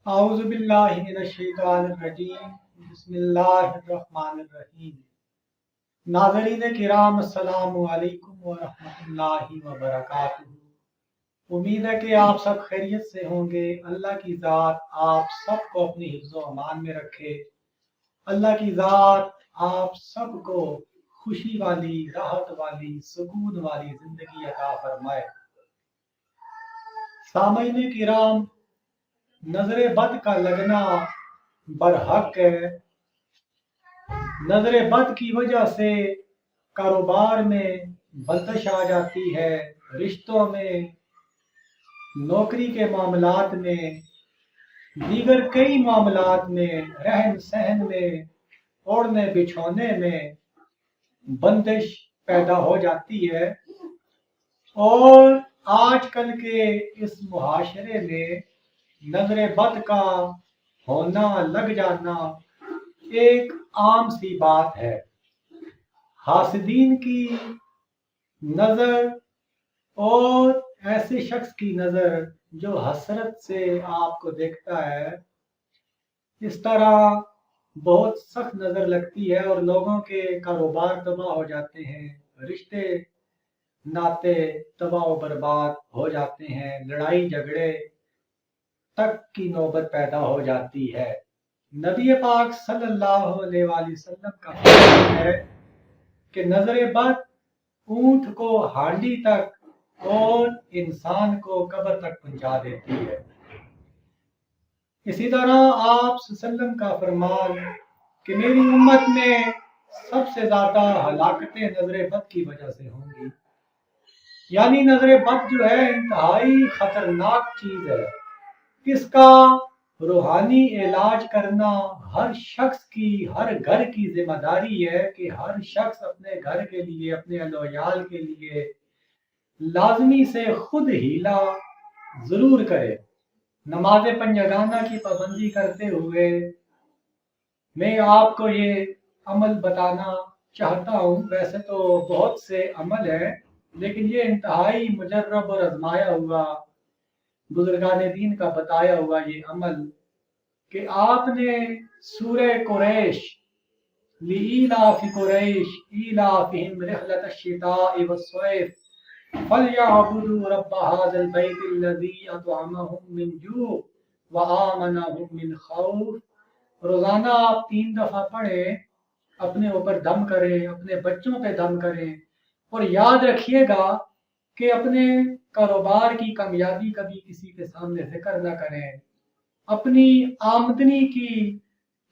अऊज़ु बिल्लाहि मिनश्शैतानिर्रजीम बिस्मिल्लाहिर्रहमानिर्रहीम। नाज़रीन किराम अस्सलामु अलैकुम व रहमतुल्लाहि व बरकातुहू। उम्मीद है कि आप सब खैरियत से होंगे। अल्लाह की ज़ात आप सबको अपनी हिफ्ज़ व अमान में रखे। अल्लाह की ज़ात आप सबको खुशी वाली, राहत वाली, सुकून वाली ज़िंदगी अता फरमाए। सामईन किराम, नजर बद का लगना बरहक है। नजर बद की वजह से कारोबार में बंदिश आ जाती है, रिश्तों में, नौकरी के मामलात में, दीगर कई मामलात में, रहन सहन में, ओढ़ने बिछोने में बंदिश पैदा हो जाती है। और आजकल के इस मुहाशरे में नजर बद का होना, लग जाना एक आम सी बात है। हासिदीन की नजर और ऐसे शख्स की नजर जो हसरत से आपको देखता है, इस तरह बहुत सख्त नजर लगती है और लोगों के कारोबार तबाह हो जाते हैं, रिश्ते नाते तबाह व बर्बाद हो जाते हैं, लड़ाई झगड़े तक की नौबत पैदा हो जाती है। नबी पाक सल्लल्लाहु अलैहि वसल्लम का फरमान है कि नजर बद ऊंट को हांडी तक और इंसान को कब्र तक पहुंचा देती है। इसी तरह आप सल्लल्लाहु का फरमान कि मेरी उम्मत में सबसे ज्यादा हलाकतें नजर बद की वजह से होंगी। यानी नजर बद जो है इंतहाई खतरनाक चीज है। इसका रूहानी इलाज करना हर शख्स की, हर घर की जिम्मेदारी है कि हर शख्स अपने घर के लिए, अपने अहलोयाल के लिए लाजमी से खुद हीला जरूर करे। नमाज पंजगाना की पाबंदी करते हुए मैं आपको ये अमल बताना चाहता हूँ। वैसे तो बहुत से अमल है, लेकिन ये इंतहाई मुजर्रब और आजमाया हुआ, बुजुर्गान दीन का बताया हुआ ये अमल कि आपने सूरह कुरैश लिईलाफि कुरैश ईलाफिहिम रिहलतश शिताइ वस्सैफ फलयअबुदू रब्ब हाज़ल बैतिल्लज़ी अतअमहुम मिन जू व आमनहुम मिन खौफ। रोजाना आप 3 दफा पढ़ें, अपने ऊपर दम करें, अपने बच्चों पे दम करें और याद रखिएगा कि अपने कारोबार की कामयाबी कभी किसी के सामने जिक्र न करें, अपनी आमदनी की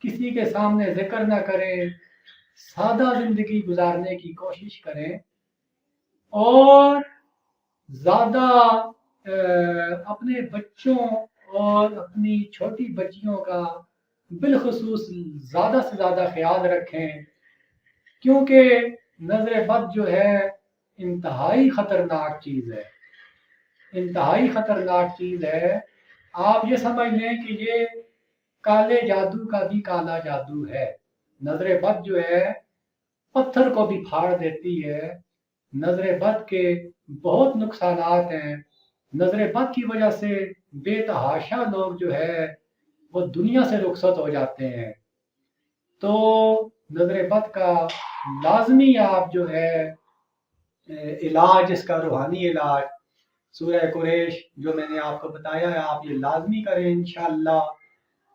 किसी के सामने जिक्र न करें, सादा जिंदगी गुजारने की कोशिश करें और ज्यादा अपने बच्चों और अपनी छोटी बच्चियों का बिलखुसूस ज्यादा से ज्यादा ख्याल रखें, क्योंकि नजर बद जो है इंतहाई खतरनाक चीज है, इंतहाई खतरनाक चीज है। आप ये समझ लें कि ये काले जादू का भी काला जादू है। नजर बद जो है पत्थर को भी फाड़ देती है। नजर बद के बहुत नुकसानात हैं। नजर बद की वजह से बेतहाशा लोग जो है वो दुनिया से रुखसत हो जाते हैं। तो नजर बद का लाजमी आप जो है इलाज, इसका रूहानी इलाज सूरह कुरैश जो मैंने आपको बताया है, आप ये लाजमी करें इंशाअल्लाह।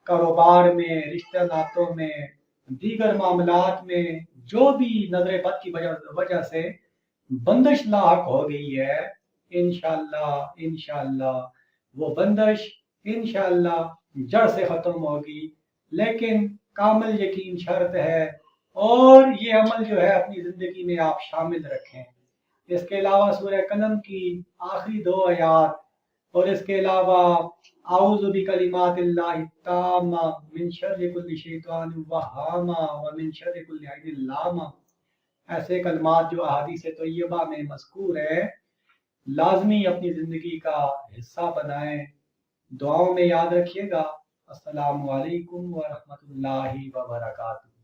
कारोबार में, रिश्ते नातों में, दीगर मामलात में जो भी नजर बद की वजह से बंदिश लाक हो गई है, इंशाअल्लाह इंशाअल्लाह वो बंदिश इंशाअल्लाह जड़ से खत्म होगी। लेकिन कामिल यकीन शर्त है और ये अमल जो है अपनी जिंदगी में आप शामिल रखें। इसके अलावा सूरह कलम की आखिरी 2 आयात और इसके अलावा आऊज़ु बिकलिमातिल्लाहि ताम्मा मिन शर्रि कुल्लि शैतानिन वहामा व मिन शर्रि कुल्लि ऐनिन लामा, ऐसे कलमात जो अहादीस तय्यबा में मज़कूर है, लाजमी अपनी जिंदगी का हिस्सा बनाएं। दुआओं में याद रखिएगा। अस्सलामु अलैकुम व रहमतुल्लाहि व बरकातुहू।